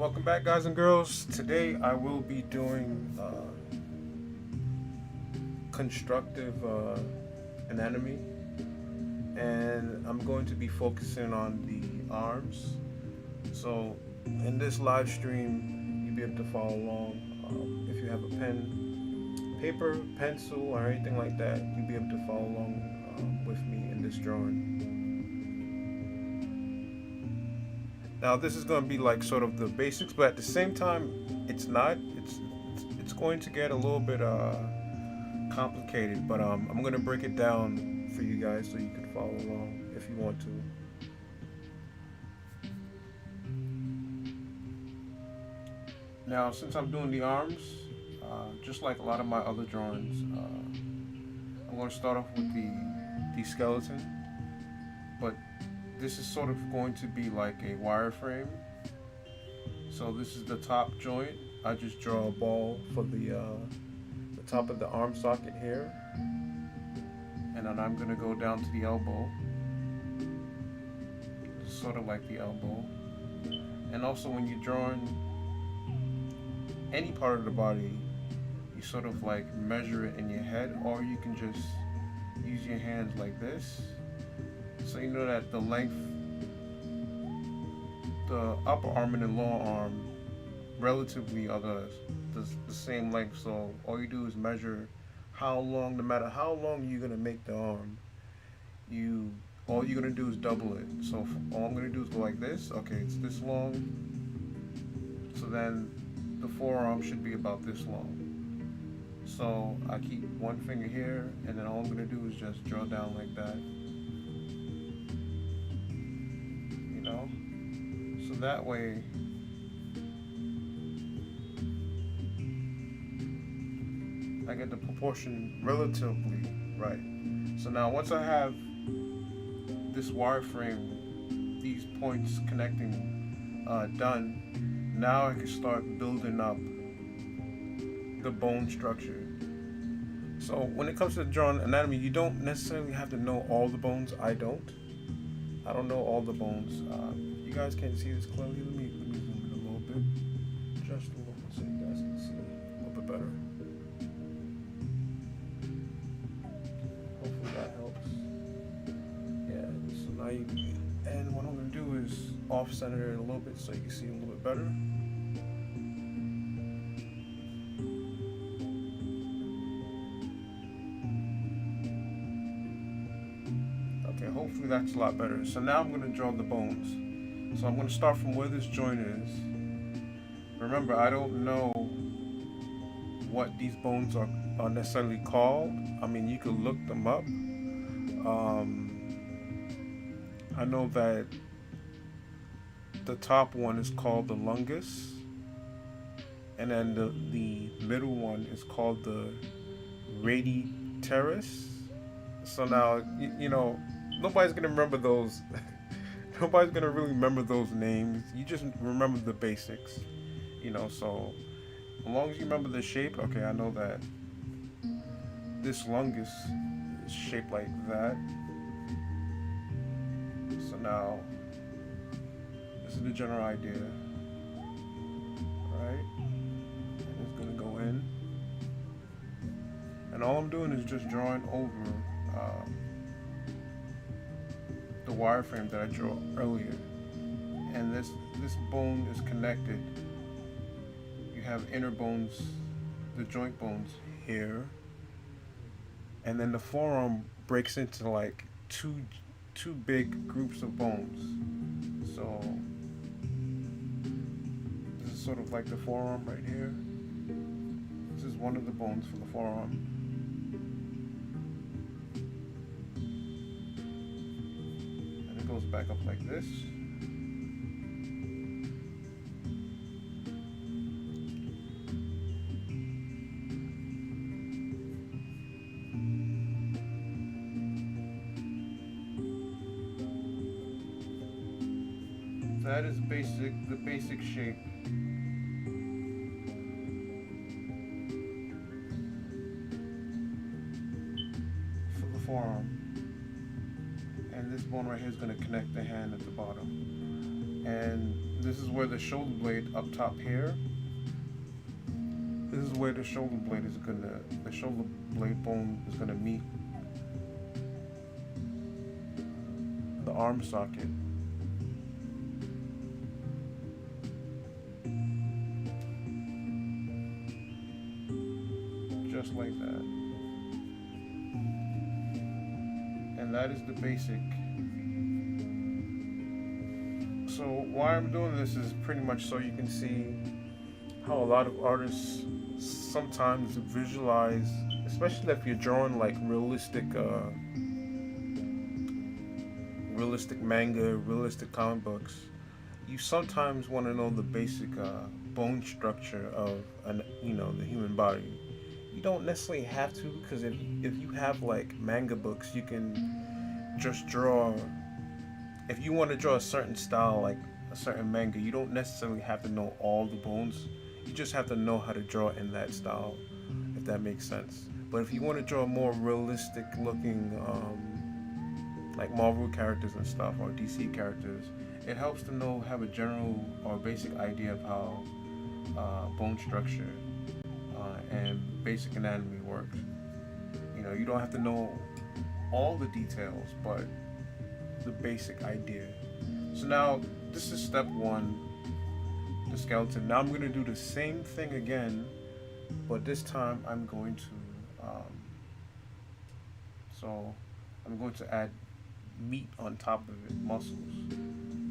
Welcome back, guys and girls. Today I will be doing constructive anatomy, and I'm going to be focusing on the arms. So, in this live stream, you'll be able to follow along. If you have a pen, paper, pencil, or anything like that, you'll be able to follow along with me in this drawing. Now, this is going to be like sort of the basics, but at the same time, it's not. It's going to get a little bit complicated, but I'm going to break it down for you guys so you can follow along if you want to. Now, since I'm doing the arms, just like a lot of my other drawings, I'm going to start off with the skeleton, but this is sort of going to be like a wireframe. So this is the top joint. I just draw a ball for the top of the arm socket here, and then I'm gonna go down to the elbow, sort of like the elbow. And also, when you're drawing any part of the body, you sort of like measure it in your head, or you can just use your hands like this. So you know that the length, the upper arm and the lower arm relatively are the same length. So all you do is measure how long, no matter how long you're gonna make the arm, all you're gonna do is double it. So all I'm gonna do is go like this. Okay, it's this long. So then the forearm should be about this long. So I keep one finger here, and then all I'm gonna do is just draw down like that. So that way I get the proportion relatively right. So now once I have this wireframe, these points connecting done, now I can start building up the bone structure. So when it comes to drawing anatomy, you don't necessarily have to know all the bones. I don't know all the bones. You guys can't see this clearly. Let me zoom in a little bit, just a little bit, so you guys can see a little bit better. Hopefully that helps. Yeah. So now and what I'm gonna do is off center it a little bit so you can see a little bit better. Okay, hopefully that's a lot better. So now I'm gonna draw the bones. So I'm going to start from where this joint is. Remember, I don't know what these bones are necessarily called. I mean, you could look them up. I know that the top one is called the lungus, and then the middle one is called the raditeris. So now, nobody's going to remember those. Nobody's gonna really remember those names. You just remember the basics, So as long as you remember the shape, okay, I know that this lungus is shaped like that. So now this is the general idea, right? And it's gonna go in, and all I'm doing is just drawing over the wireframe that I drew earlier, and this bone is connected. You have inner bones, the joint bones here, and then the forearm breaks into like two big groups of bones. So this is sort of like the forearm right here. This is one of the bones for the forearm. Goes back up like this. That is the basic shape. For the forearm. And this bone right here is going to connect the hand at the bottom. And this is where the shoulder blade up top here. This is where the shoulder blade is gonna, the shoulder blade bone is gonna meet the arm socket. Just like that. And that is the basic. So why I'm doing this is pretty much so you can see how a lot of artists sometimes visualize, especially if you're drawing like realistic manga, realistic comic books. You sometimes want to know the basic bone structure of the human body. You don't necessarily have to, because if you have like manga books, you can just draw. If you want to draw a certain style, like a certain manga, you don't necessarily have to know all the bones. You just have to know how to draw in that style, if that makes sense. But if you want to draw more realistic looking, like Marvel characters and stuff, or DC characters, it helps to have a general or basic idea of how bone structure and basic anatomy works. You don't have to know all the details, but the basic idea. So now this is step one, the skeleton. Now I'm going to do the same thing again, but this time I'm going to add meat on top of it, muscles.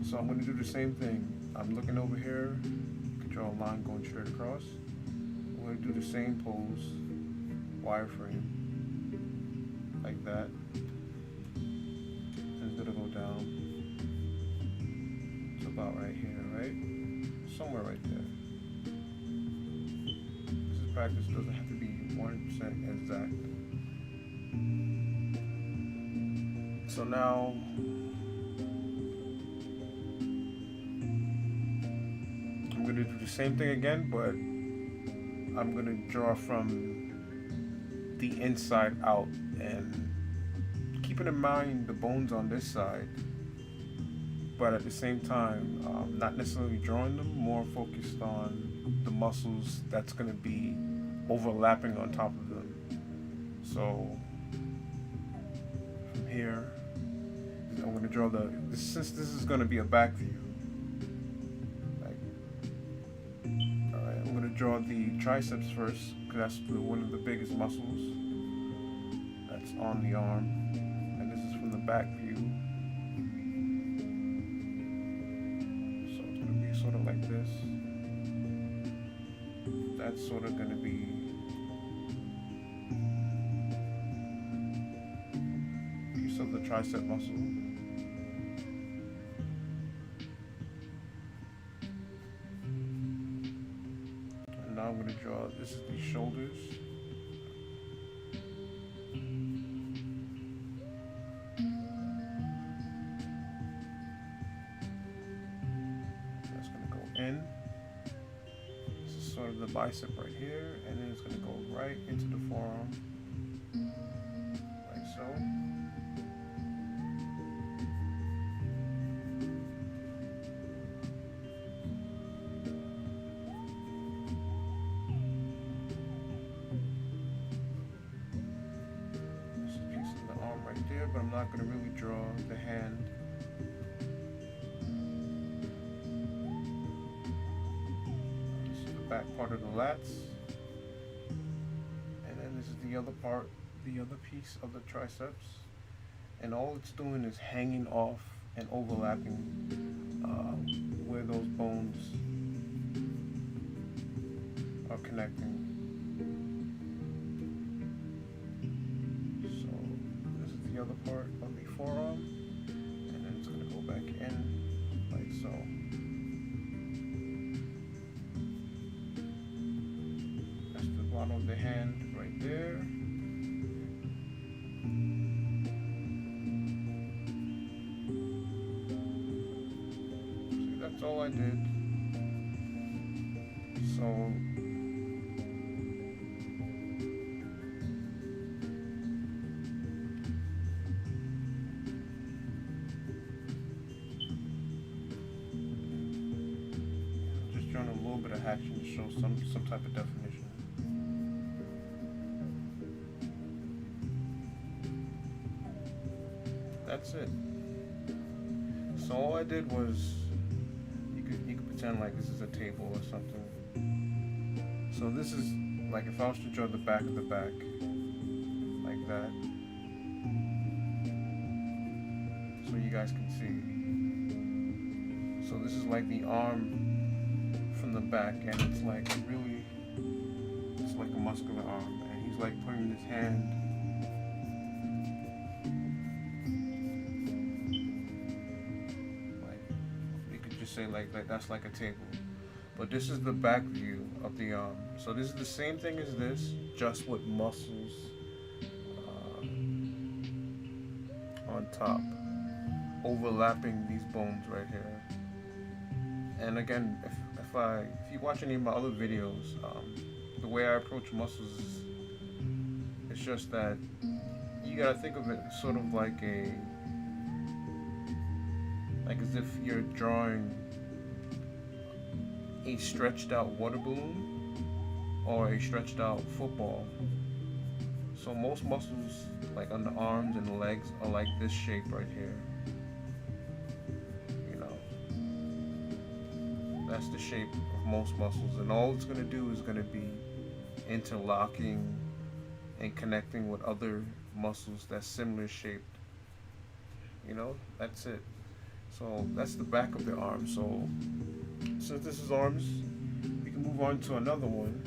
So I'm going to do the same thing. I'm looking over here, draw a line going straight across. I'm going to do the same pose, wireframe, like that. And it's going to go down to about right here, right? Somewhere right there. This is practice, doesn't have to be 100% exact. So now I'm going to do the same thing again, but I'm going to draw from the inside out, and keeping in mind the bones on this side, but at the same time not necessarily drawing them, more focused on the muscles that's going to be overlapping on top of them. So from here I'm going to draw since this is going to be a back view, alright, I'm going to draw the triceps first, because that's one of the biggest muscles that's on the arm, and this is from the back view. So it's going to be sort of like this. That's sort of going to be a piece of the tricep muscle. Now I'm going to draw, this is the shoulders. That's going to go in. This is sort of the bicep right here, and then it's going to go right into the forearm, like so. But I'm not going to really draw the hand. This is the back part of the lats, and then this is the other part, the other piece of the triceps, and all it's doing is hanging off and overlapping where those bones are connecting. The other part of the forearm, and then it's going to go back in like so. That's the bottom of the hand right there. See, that's all I did. So little bit of hatching to show some type of definition. That's it. So all I did was, you could pretend like this is a table or something. So this is like if I was to draw the back of the back, like that, so you guys can see. So this is like the arm from the back, and it's like really, it's like a muscular arm, and he's like putting his hand like, you could just say like that's like a table. But this is the back view of the arm. So this is the same thing as this, just with muscles on top, overlapping these bones right here. And again, if you watch any of my other videos, the way I approach muscles is, it's just that you gotta think of it sort of like as if you're drawing a stretched out water balloon or a stretched out football. So most muscles, like on the arms and the legs, are like this shape right here. You know, that's the shape of most muscles, and all it's gonna do is gonna be interlocking and connecting with other muscles that's similar shaped. You know, that's it. So that's the back of the arm. So since this is arms, we can move on to another one.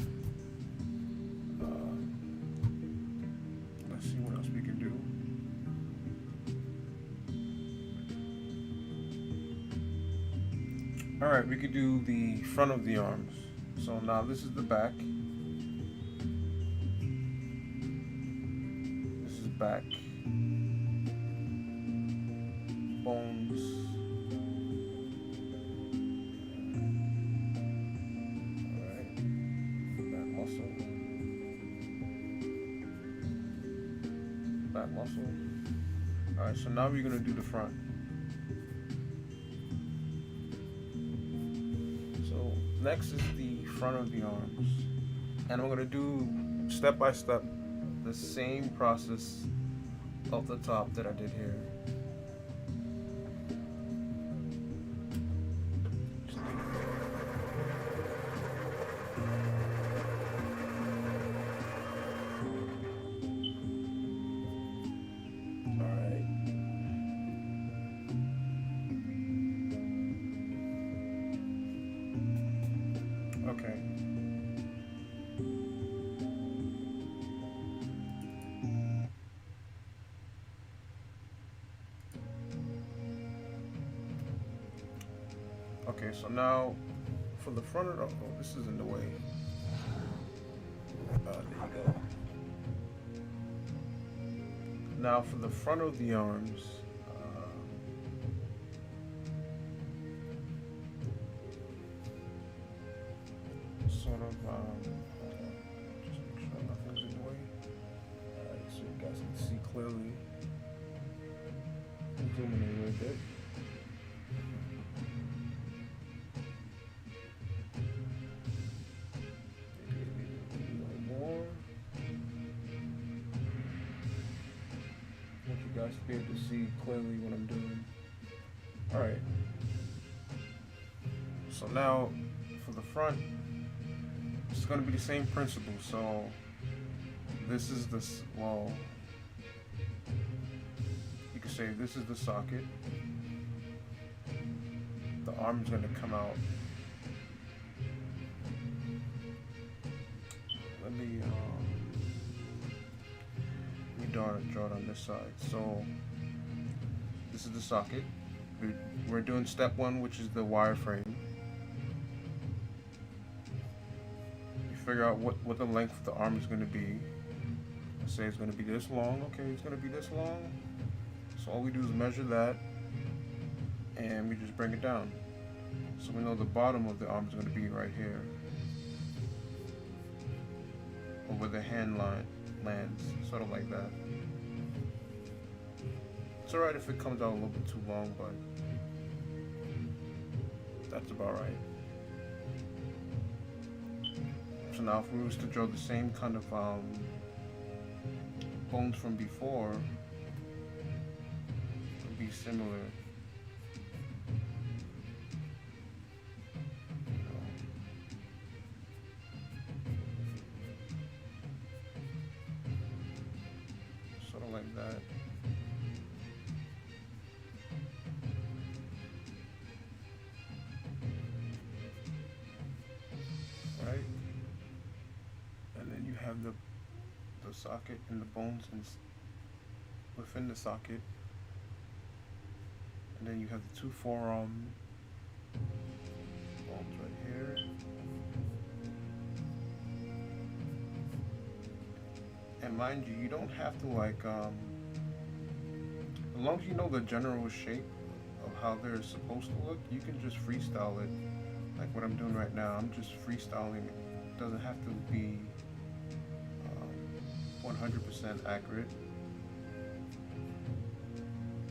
Let's see what else we can do. Alright, we could do the front of the arms. So now this is the back. This is back. Bones. Alright. Back muscle. Back muscle. Alright, so now we're going to do the front. So next is the front of the arms. And I'm going to do step by step the same process off the top that I did here. Okay. Okay, so now for the front of the, oh, this is in the way. There you go. Now for the front of the arms, sort of, just make sure nothing's in the way. Alright, so you guys can see clearly. Zoom in a little bit. You guys to be able to see clearly what I'm doing. Alright. So now for the front, it's going to be the same principle. So this is the, well, you could say this is the socket. The arm is going to come out. Let me draw it on this side. So this is the socket. We're doing step one, which is the wireframe. You figure out what the length of the arm is going to be. Let's say it's going to be this long. Okay, it's going to be this long. So all we do is measure that, and we just bring it down. So we know the bottom of the arm is going to be right here, or where the hand line lands, sort of like that. It's alright if it comes out a little bit too long, but that's about right. So now if we was to draw the same kind of bones from before, it would be similar. Sort of like that. Right? And then you have the socket and the bones within the socket. And then you have the two forearm bones right here. And mind you, you don't have to like, as long as you know the general shape of how they're supposed to look, you can just freestyle it. Like what I'm doing right now, I'm just freestyling it. It doesn't have to be 100% accurate,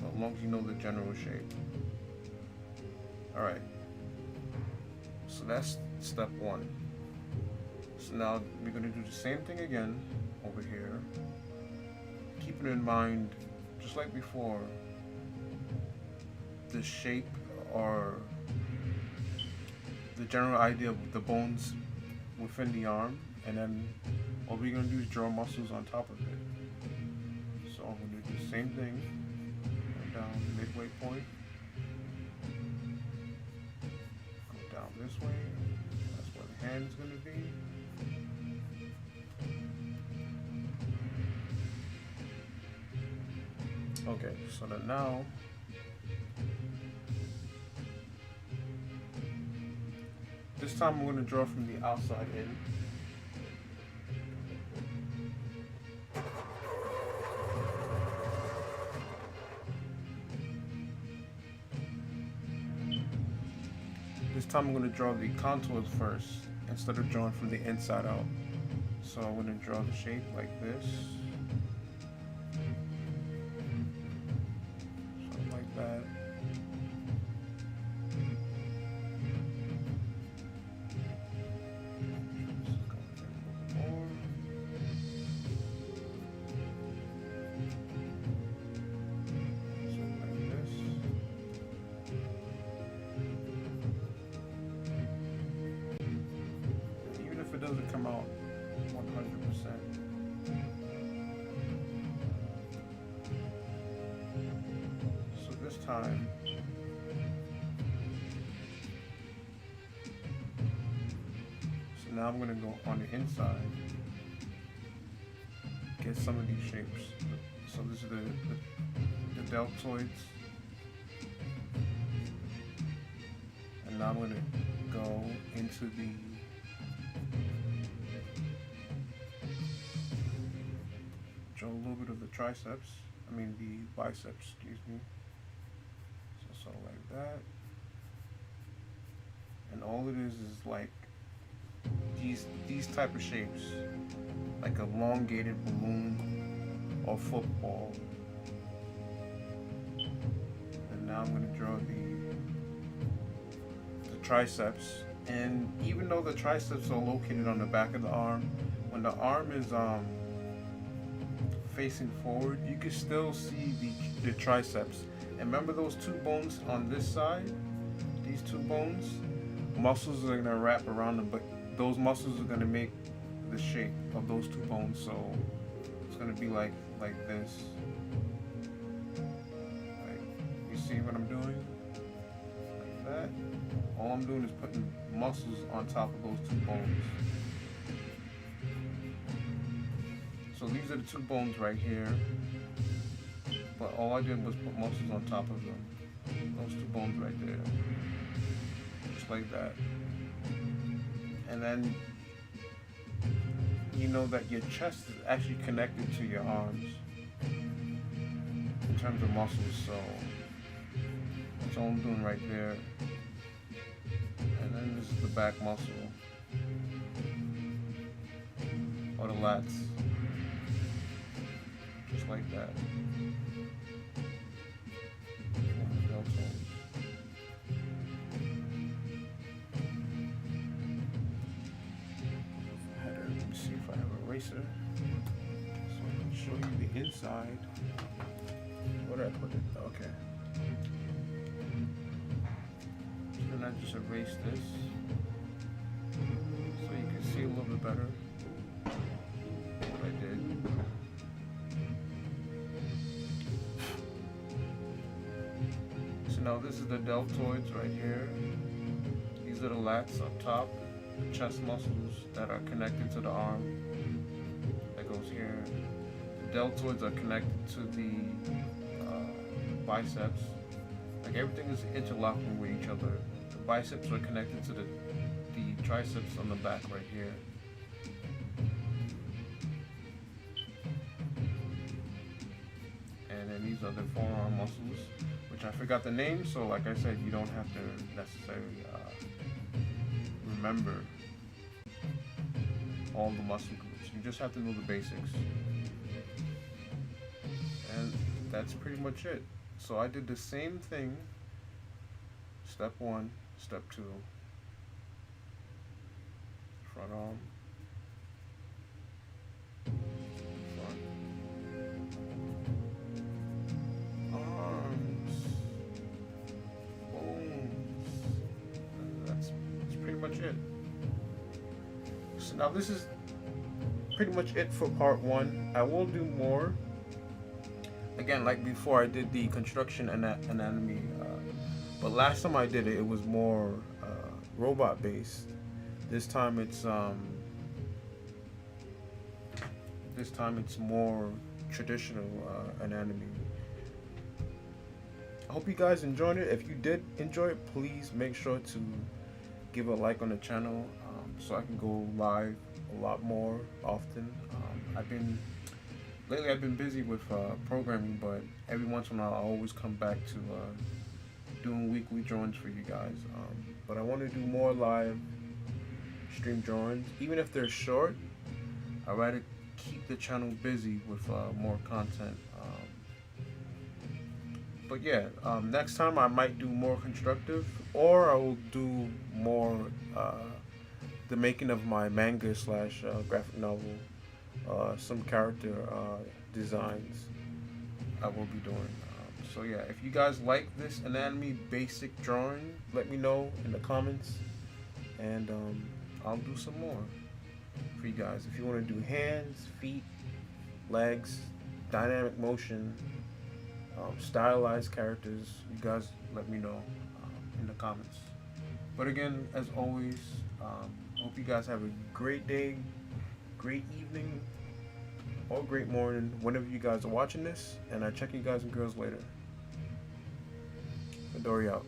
but as long as you know the general shape. Alright, so that's step one. So now we're going to do the same thing again over here, keeping in mind, just like before, the shape or the general idea of the bones within the arm, and then what we're going to do is draw muscles on top of it. So I'm going to do the same thing, go down midway point, go down this way, that's where the hand is going to be. Okay, so then now, this time I'm going to draw from the outside in. This time I'm going to draw the contours first instead of drawing from the inside out. So I'm going to draw the shape like this. Something like that. Doesn't come out 100%. So this time, so now I'm going to go on the inside, get some of these shapes. So this is the deltoids, and now I'm going to go into the a little bit of the triceps, the biceps, excuse me. So sort of like that. And all it is like these type of shapes, like a elongated balloon or football. And now I'm going to draw the triceps. And even though the triceps are located on the back of the arm, when the arm is facing forward, you can still see the triceps. And remember those two bones on this side, these two bones, muscles are gonna wrap around them, but those muscles are gonna make the shape of those two bones. So it's gonna be like this. Like, you see what I'm doing? Like that. All I'm doing is putting muscles on top of those two bones. So these are the two bones right here, but all I did was put muscles on top of them. Those two bones right there, just like that. And then you know that your chest is actually connected to your arms in terms of muscles, so that's all I'm doing right there. And then this is the back muscle, or the lats. Just like that. eraser. So I can show you the inside. Where did I put it? Okay. So then I just erase this so you can see a little bit better what I did. So now this is the deltoids right here. These are the lats up top, the chest muscles that are connected to the arm that goes here. The deltoids are connected to the biceps. Like everything is interlocking with each other. The biceps are connected to the triceps on the back right here. And then these are the forearm muscles, which I forgot the name, so like I said, you don't have to necessarily remember all the muscle groups. You just have to know the basics. And that's pretty much it. So I did the same thing, step 1, step 2, front arm, front arms, bones. That's pretty much it. So now this is pretty much it for part 1. I will do more. Again, like before, I did the construction anatomy, but last time I did it, it was more robot based. This time it's more traditional anatomy. I hope you guys enjoyed it. If you did enjoy it, please make sure to give a like on the channel so I can go live a lot more often. Lately I've been busy with programming, but every once in a while I always come back to doing weekly drawings for you guys. But I want to do more live stream drawings, even if they're short. I'd rather keep the channel busy with more content. But yeah, next time I might do more constructive, or I will do more the making of my manga / graphic novel. Some character designs I will be doing. So yeah, if you guys like this anatomy basic drawing, let me know in the comments, and I'll do some more for you guys. If you want to do hands, feet, legs, dynamic motion, stylized characters, you guys let me know in the comments. But again, as always, hope you guys have a great day, great evening, or great morning whenever you guys are watching this, and I check you guys and girls later. Midori out.